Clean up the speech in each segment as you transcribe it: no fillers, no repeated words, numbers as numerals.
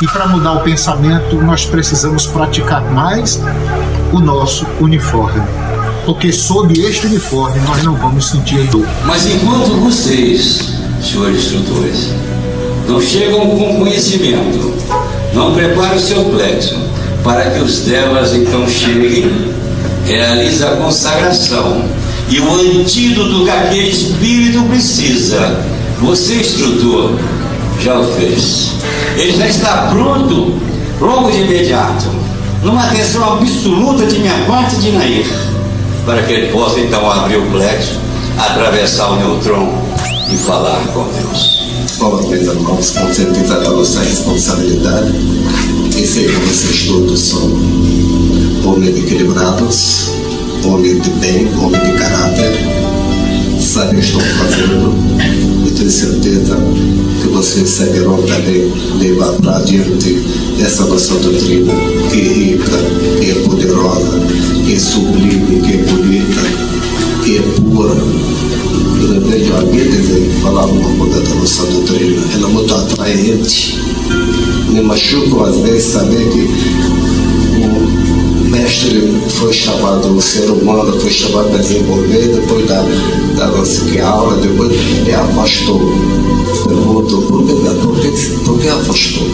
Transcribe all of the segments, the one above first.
E para mudar o pensamento, nós precisamos praticar mais o nosso uniforme. Porque sob este uniforme nós não vamos sentir dor. Mas enquanto vocês, senhores instrutores, não chegam com conhecimento, não preparam o seu plexo para que os devas então cheguem, realize a consagração e o antídoto que aquele espírito precisa. Você, instrutor, já o fez. Ele já está pronto, logo de imediato, numa atenção absoluta de minha parte de Nair, para que ele possa então abrir o plexo, atravessar o neutron e falar com Deus. Bom, meus irmãos, conscientizar a nossa responsabilidade e sejam vocês todos são homens equilibrados, homens de bem, homens de caráter, sabem o que estão fazendo e tenho certeza que vocês saberão também levar para adiante essa nossa doutrina que é rica, que é poderosa, que é sublime, que é bonita, que é pura. Eu vejo alguém dizer, falar uma coisa da nossa doutrina, ela é muito atraente. Me machuca às vezes saber que o mestre foi chamado, o ser humano foi chamado a desenvolver depois da nossa aula, depois ele afastou. Pergunto, por que afastou?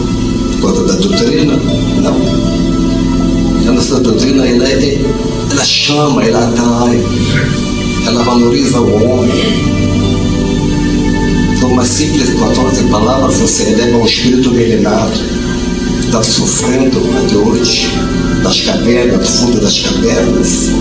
Por causa da doutrina? Não. A nossa doutrina, ela chama, ela atrai, ela valoriza o homem. Com uma simples 14 palavras você eleva um espírito milenar que está sofrendo até hoje, das cavernas, do fundo das cavernas,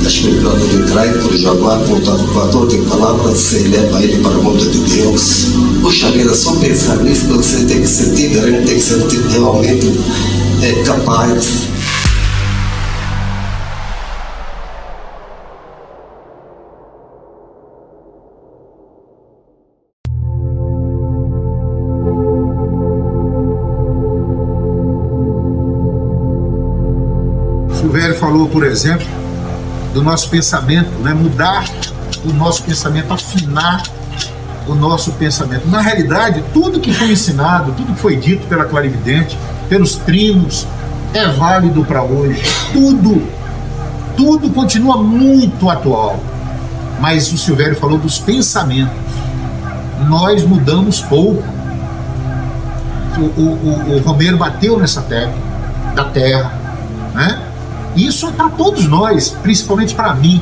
das pegadas de trás, por jaguar, com 14 palavras, você eleva ele para o mundo de Deus. Poxa vida, só pensar nisso que você tem que sentir, a gente tem que sentir realmente capaz. O velho falou, por exemplo, do nosso pensamento, né? Mudar o nosso pensamento, afinar o nosso pensamento. Na realidade, tudo que foi ensinado, tudo que foi dito pela clarividente, pelos trinos, é válido para hoje. Tudo continua muito atual. Mas o Silvério falou dos pensamentos. Nós mudamos pouco. O Romero bateu nessa tecla da Terra, né? Isso é para todos nós, principalmente para mim.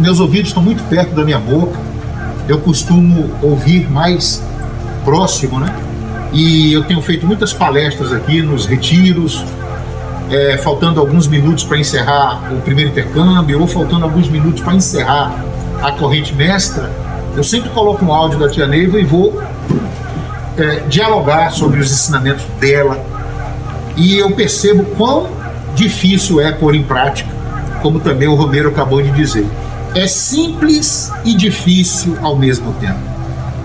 Meus ouvidos estão muito perto da minha boca. Eu costumo ouvir mais próximo, né? E eu tenho feito muitas palestras aqui nos retiros, faltando alguns minutos para encerrar o primeiro intercâmbio, ou faltando alguns minutos para encerrar a corrente mestra. Eu sempre coloco um áudio da tia Neiva e vou dialogar sobre os ensinamentos dela. E eu percebo quão difícil é pôr em prática, como também o Romero acabou de dizer. É simples e difícil ao mesmo tempo.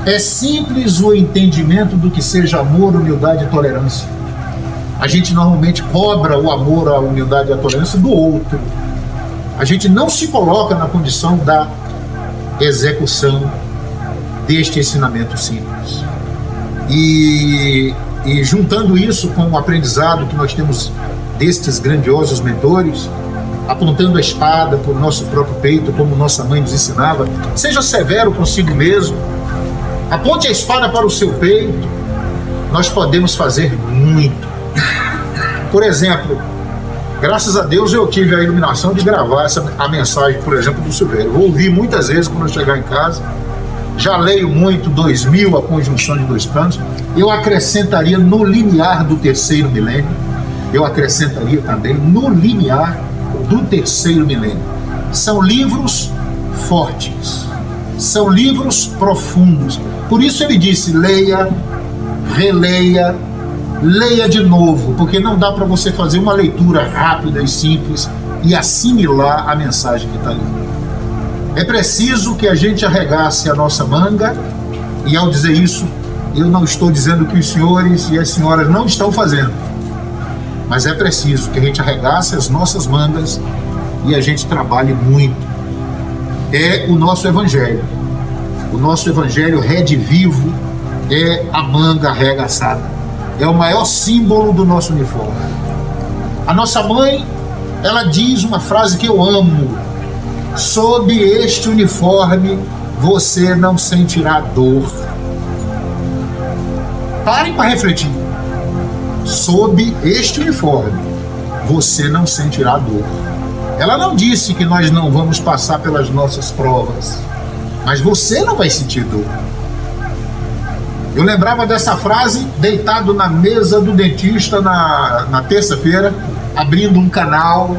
É simples o entendimento do que seja amor, humildade e tolerância. A gente normalmente cobra o amor, a humildade e a tolerância do outro. A gente não se coloca na condição da execução deste ensinamento simples. E juntando isso com o aprendizado que nós temos destes grandiosos mentores, apontando a espada para o nosso próprio peito, como nossa mãe nos ensinava, seja severo consigo mesmo, aponte a espada para o seu peito, nós podemos fazer muito. Por exemplo, graças a Deus eu tive a iluminação de gravar a mensagem, por exemplo, do Silvério. Vou ouvir muitas vezes quando eu chegar em casa, já leio muito 2000, a conjunção de dois planos. Eu acrescentaria no limiar do terceiro milênio, eu acrescentaria também no limiar do terceiro milênio. São livros fortes, são livros profundos. Por isso ele disse, leia, releia, leia de novo, porque não dá para você fazer uma leitura rápida e simples e assimilar a mensagem que está ali. É preciso que a gente arregace a nossa manga, e ao dizer isso, eu não estou dizendo que os senhores e as senhoras não estão fazendo, mas é preciso que a gente arregace as nossas mangas e a gente trabalhe muito. É o nosso evangelho. O nosso evangelho redivivo é a manga arregaçada. é o maior símbolo do nosso uniforme. A nossa mãe, ela diz uma frase que eu amo: sob este uniforme você não sentirá dor. Parem para refletir. Sob este uniforme você não sentirá dor. Ela não disse que nós não vamos passar pelas nossas provas, mas você não vai sentir dor. Eu lembrava dessa frase deitado na mesa do dentista na terça-feira, abrindo um canal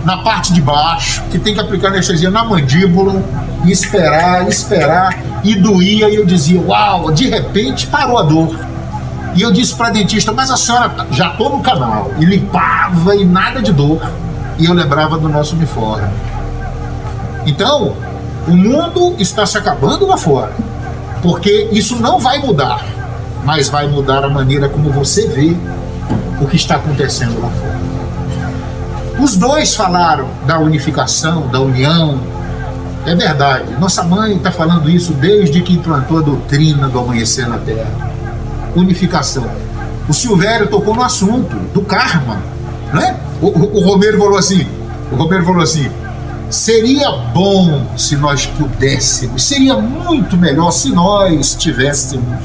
na parte de baixo, que tem que aplicar anestesia na mandíbula, e esperar, e doía, e eu dizia, uau, de repente parou a dor. E eu disse para a dentista, mas a senhora já estou no canal, e limpava e nada de dor. E eu lembrava do nosso uniforme. Então, o mundo está se acabando lá fora, porque isso não vai mudar, mas vai mudar a maneira como você vê o que está acontecendo lá fora. Os dois falaram da unificação, da união. É verdade, nossa mãe está falando isso desde que implantou a doutrina do amanhecer na Terra. Unificação. O Silvério tocou no assunto do karma, né? O Romero falou assim, seria bom se nós pudéssemos, seria muito melhor se nós tivéssemos.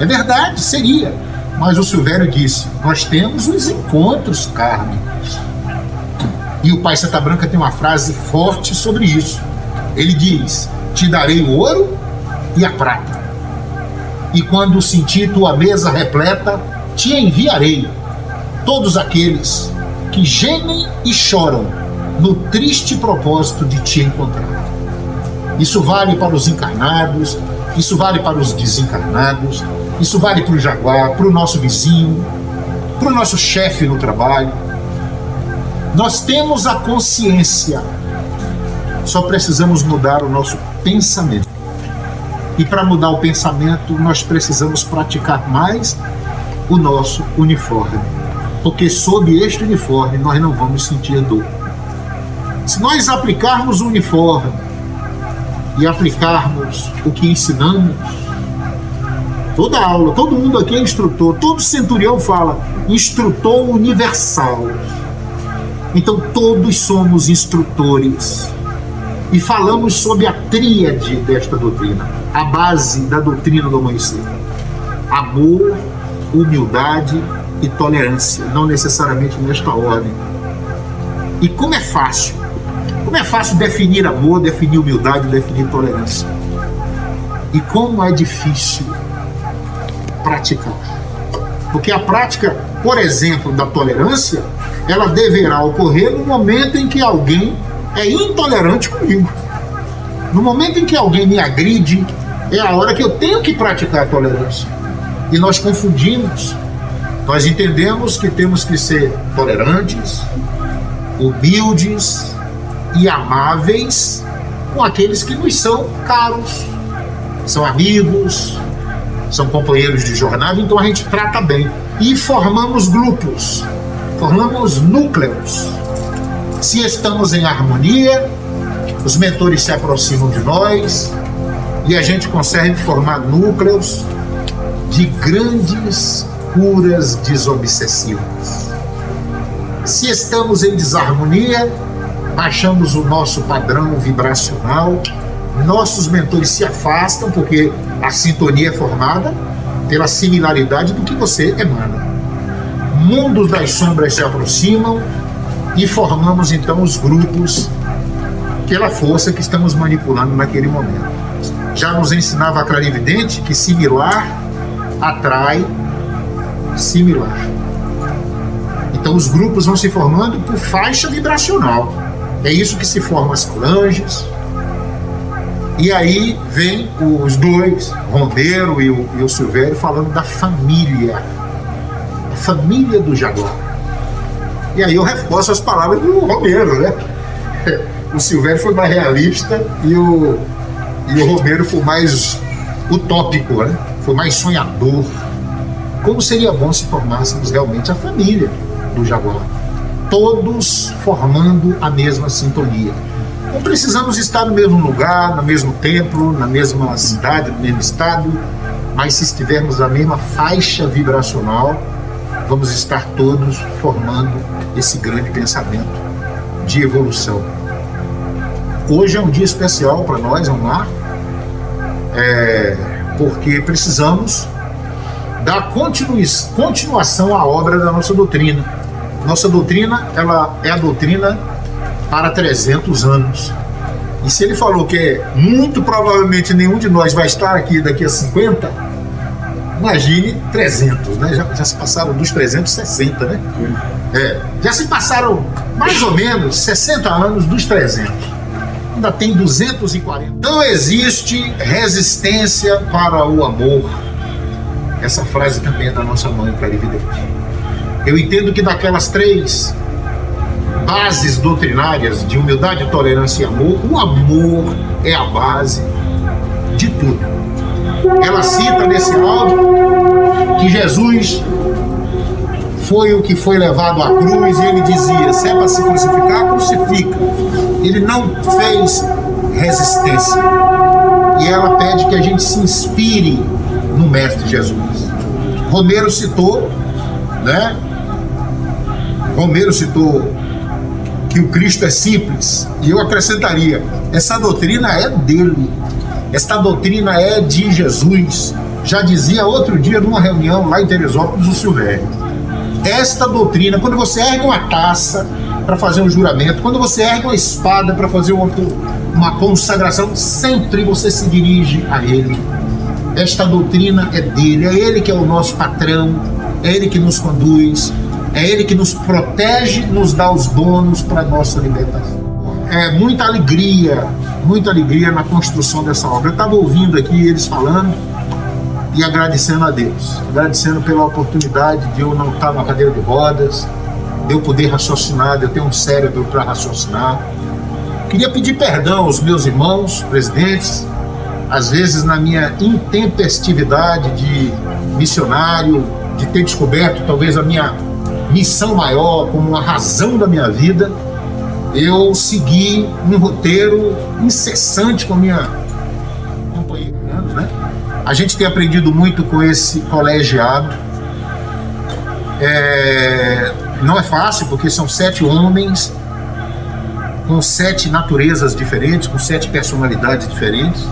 É verdade, seria. Mas o Silvério disse, nós temos os encontros kármicos. E o Pai Santa Branca tem uma frase forte sobre isso. Ele diz, te darei o ouro e a prata. E quando sentir tua mesa repleta, te enviarei todos aqueles que gemem e choram no triste propósito de te encontrar. Isso vale para os encarnados, isso vale para os desencarnados, isso vale para o Jaguar, para o nosso vizinho, para o nosso chefe no trabalho. Nós temos a consciência, só precisamos mudar o nosso pensamento. E para mudar o pensamento, nós precisamos praticar mais o nosso uniforme. Porque sob este uniforme nós não vamos sentir dor. Se nós aplicarmos o uniforme e aplicarmos o que ensinamos, toda aula, todo mundo aqui é instrutor, todo centurião fala instrutor universal. Então todos somos instrutores e falamos sobre a tríade desta doutrina, a base da doutrina do amanhecer: amor, humildade e tolerância, não necessariamente nesta ordem. E como é fácil definir amor, definir humildade, definir tolerância. E como é difícil praticar. Porque a prática, por exemplo, da tolerância, ela deverá ocorrer no momento em que alguém é intolerante comigo. No momento em que alguém me agride, é a hora que eu tenho que praticar a tolerância. E nós confundimos. Nós entendemos que temos que ser tolerantes, humildes e amáveis com aqueles que nos são caros, são amigos, são companheiros de jornada, então a gente trata bem. E formamos grupos, formamos núcleos. Se estamos em harmonia, os mentores se aproximam de nós e a gente consegue formar núcleos de grandes curas desobsessivas. Se estamos em desarmonia, baixamos o nosso padrão vibracional, nossos mentores se afastam, porque a sintonia é formada pela similaridade do que você emana. Mundos das sombras se aproximam e formamos então os grupos pela força que estamos manipulando naquele momento. Já nos ensinava a clarividente que similar atrai similar. Então os grupos vão se formando por faixa vibracional. É isso que se formam as falanges. E aí vem os dois, Romero e o Silvério, falando da família. A família do Jaguar. E aí eu reforço as palavras do Romero, né? O Silvério foi mais realista e o Romero foi mais utópico, né? Foi mais sonhador. Como seria bom se formássemos realmente a família do Jaguar, todos formando a mesma sintonia. Não precisamos estar no mesmo lugar, no mesmo templo, na mesma cidade, no mesmo estado, mas se estivermos na mesma faixa vibracional, vamos estar todos formando esse grande pensamento de evolução. Hoje é um dia especial para nós, é um marco, porque precisamos dar continuação à obra da nossa doutrina. Nossa doutrina, ela é a doutrina para 300 anos. E se ele falou que muito provavelmente nenhum de nós vai estar aqui daqui a 50, imagine 300, né? Já se passaram dos 360, né? Já se passaram mais ou menos 60 anos dos 300. Ainda tem 240. Não existe resistência para o amor. Essa frase também é da nossa mãe clarividente. Eu entendo que daquelas 3 bases doutrinárias de humildade, tolerância e amor, o amor é a base de tudo. Ela cita nesse áudio que Jesus foi o que foi levado à cruz e ele dizia: se é para se crucificar, crucifica. Ele não fez resistência. E ela pede que a gente se inspire no Mestre Jesus. Romero citou, né? Romero citou que o Cristo é simples, e eu acrescentaria: essa doutrina é dele, esta doutrina é de Jesus. Já dizia outro dia numa reunião lá em Teresópolis o Silvério, esta doutrina, quando você ergue uma taça para fazer um juramento, quando você ergue uma espada para fazer uma consagração, sempre você se dirige a ele. Esta doutrina é dele, é ele que é o nosso patrão, é ele que nos conduz, é ele que nos protege, nos dá os bônus para a nossa libertação. Muita alegria na construção dessa obra. Eu estava ouvindo aqui eles falando e agradecendo a Deus, agradecendo pela oportunidade de eu não estar na cadeira de rodas, de eu poder raciocinar, de eu ter um cérebro para raciocinar. Queria pedir perdão aos meus irmãos presidentes, às vezes na minha intempestividade de missionário, de ter descoberto talvez a minha missão maior como a razão da minha vida, eu segui um roteiro incessante com a minha companheira, né? A gente tem aprendido muito com esse colegiado. Não é fácil, porque são 7 homens com 7 naturezas diferentes, com 7 personalidades diferentes,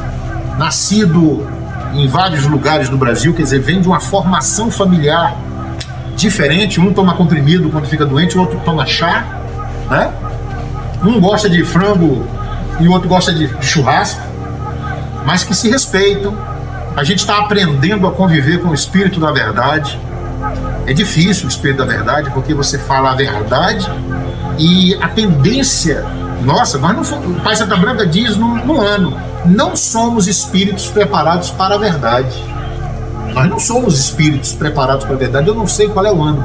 nascido em vários lugares do Brasil, quer dizer, vem de uma formação familiar diferente. Um toma comprimido quando fica doente, o outro toma chá, né? Um gosta de frango e o outro gosta de churrasco, mas que se respeitam. A gente está aprendendo a conviver com o espírito da verdade. É difícil o espírito da verdade, porque você fala a verdade e a tendência... Nossa, nós não fomos, o Pai Santa Branca diz no ano, não somos espíritos preparados para a verdade. Nós não somos espíritos preparados para a verdade. Eu não sei qual é o ano.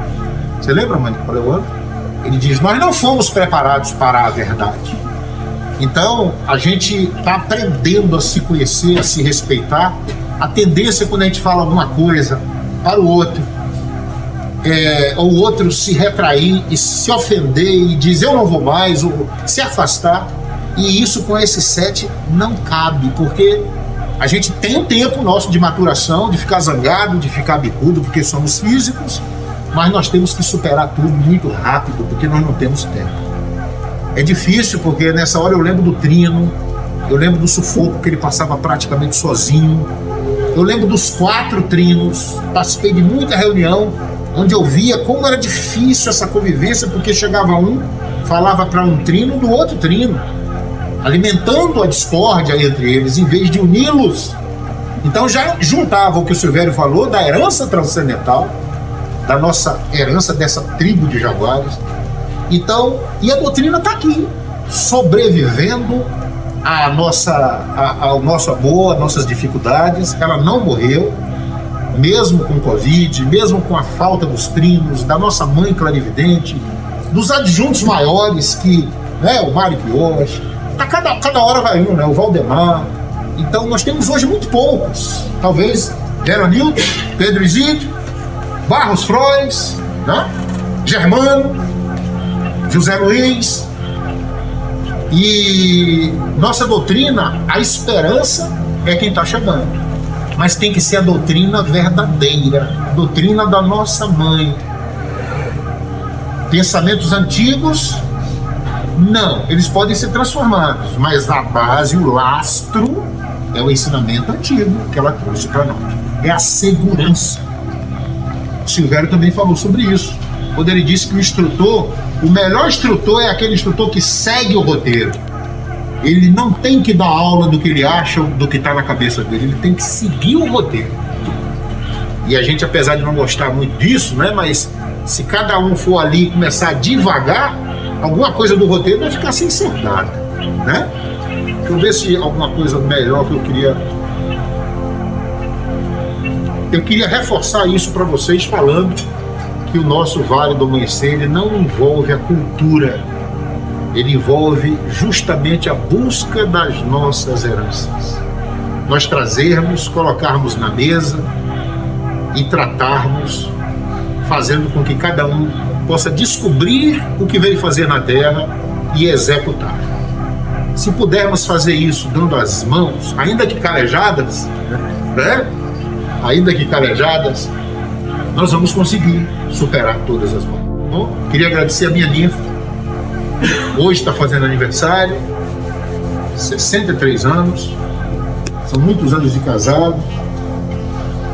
Você lembra, mãe, qual é o ano? Ele diz: nós não fomos preparados para a verdade. Então, a gente está aprendendo a se conhecer, a se respeitar. A tendência, quando a gente fala alguma coisa para o outro, o outro se retrair e se ofender e dizer eu não vou mais, ou se afastar. E isso com esses 7 não cabe, porque a gente tem um tempo nosso de maturação, de ficar zangado, de ficar bicudo, porque somos físicos, mas nós temos que superar tudo muito rápido, porque nós não temos tempo. É difícil, porque nessa hora eu lembro do Trino, eu lembro do sufoco que ele passava praticamente sozinho, eu lembro dos 4 trinos, participei de muita reunião, onde eu via como era difícil essa convivência, porque chegava um, falava para um trino do outro trino, alimentando a discórdia entre eles, em vez de uni-los. Então já juntava o que o Silvério falou da herança transcendental, da nossa herança dessa tribo de jaguares. Então, e a doutrina está aqui, sobrevivendo ao nosso amor, às nossas dificuldades. Ela não morreu, mesmo com Covid, mesmo com a falta dos trinos, da nossa mãe clarividente, dos adjuntos maiores que, né, o Mário Pioche, cada hora vai um, né, o Valdemar. Então nós temos hoje muito poucos, talvez Veronildo, Pedro Isídio, Barros Frois, né, Germano, José Luiz. E nossa doutrina, a esperança é quem está chegando. mas tem que ser a doutrina verdadeira, a doutrina da nossa mãe. Pensamentos antigos, não, eles podem ser transformados, mas a base, o lastro, é o ensinamento antigo que ela trouxe para nós. É a segurança. O Silvério também falou sobre isso, quando ele disse que o melhor instrutor é aquele instrutor que segue o roteiro. Ele não tem que dar aula do que ele acha, do que está na cabeça dele, ele tem que seguir o roteiro. E a gente, apesar de não gostar muito disso, né, mas se cada um for ali e começar a divagar, alguma coisa do roteiro vai ficar sem ser dada, né? Deixa eu ver se alguma coisa melhor que eu queria reforçar isso para vocês, falando que o nosso Vale do Amanhecer, ele não envolve a cultura, ele envolve justamente a busca das nossas heranças. Nós trazermos, colocarmos na mesa e tratarmos, fazendo com que cada um possa descobrir o que veio fazer na terra e executar. Se pudermos fazer isso dando as mãos, ainda que calejadas, né? Ainda que calejadas, nós vamos conseguir superar todas as mãos. Bom, queria agradecer a minha ninfa. Hoje está fazendo aniversário, 63 anos, são muitos anos de casado.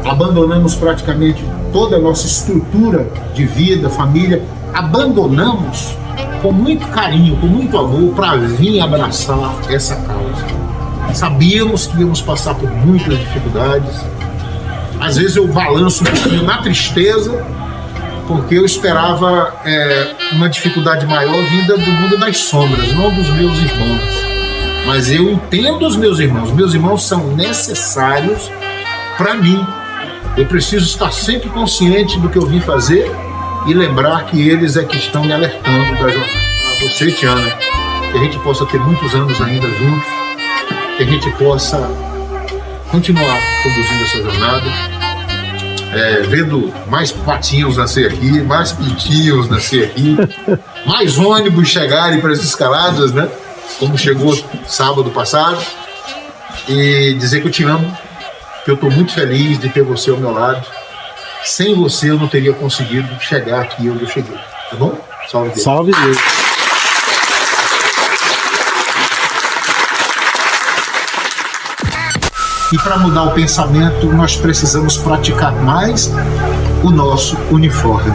Abandonamos praticamente toda a nossa estrutura de vida, família, abandonamos com muito carinho, com muito amor, para vir abraçar essa causa. Sabíamos que íamos passar por muitas dificuldades. Às vezes eu balanço um pouquinho na tristeza, porque eu esperava uma dificuldade maior vinda do mundo das sombras, não dos meus irmãos. Mas eu entendo os meus irmãos são necessários para mim. Eu preciso estar sempre consciente do que eu vim fazer e lembrar que eles é que estão me alertando da jornada. A você, Tiana, que a gente possa ter muitos anos ainda juntos, que a gente possa continuar conduzindo essa jornada, vendo mais patinhos nascer aqui, mais pintinhos nascer aqui, mais ônibus chegarem para as escaladas, né? Como chegou sábado passado, e dizer que eu te amo, que eu estou muito feliz de ter você ao meu lado. Sem você eu não teria conseguido chegar aqui onde eu cheguei, tá bom? Salve Deus. Salve Deus. E para mudar o pensamento, nós precisamos praticar mais o nosso uniforme.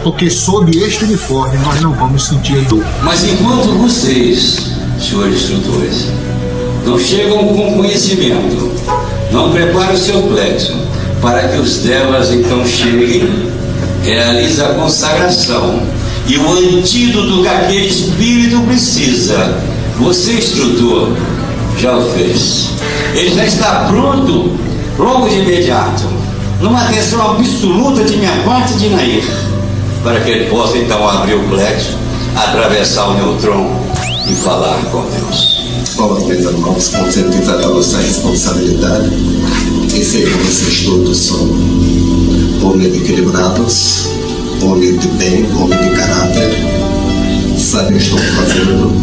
Porque sob este uniforme nós não vamos sentir dor. Mas enquanto vocês, senhores instrutores, não chegam com conhecimento, não preparam o seu plexo para que os devas então cheguem, realize a consagração e o antídoto que aquele espírito precisa. Você, instrutor, já o fez. Ele já está pronto, logo de imediato, numa atenção absoluta de minha parte de Nair, para que ele possa então abrir o plexo, atravessar o neutrão e falar com Deus. Vamos, meus irmãos, conscientizar a nossa responsabilidade e ser como vocês todos são homens equilibrados, homens de bem, homens de caráter, sabem o que estão fazendo.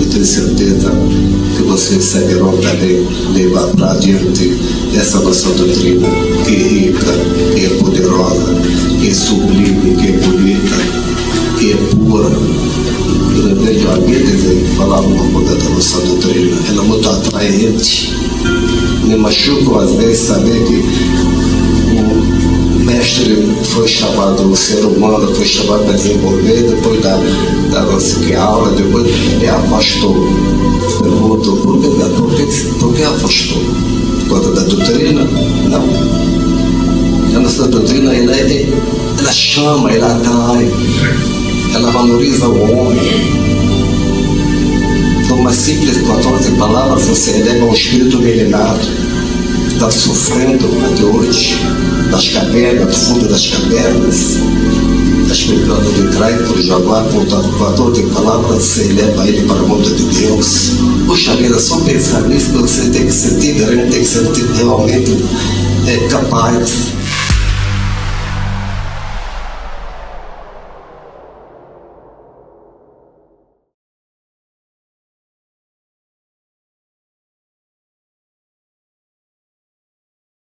E tenho certeza que vocês saberão também levar para adiante essa nossa doutrina, que é rica, que é poderosa, que é sublime, que é bonita, que é pura. Eu vejo alguém dizer, falar uma coisa da nossa doutrina, ela é muito atraente. Me machuca às vezes saber que o mestre foi chamado, o ser humano foi chamado para desenvolver, depois da nossa aula, depois ele afastou. Perguntou, por que afastou? Por causa da doutrina? Não. A nossa doutrina, ela chama, ela atrai, ela valoriza o homem. Então, uma simples 14 palavras, você eleva um espírito milenar que está sofrendo até hoje, das cavernas, do fundo das cavernas, explicando de trás por Jaguar, com 14 palavras, você eleva ele para o mundo de Deus. Poxa vida, só pensar nisso, você tem que sentir, tem que sentir realmente capaz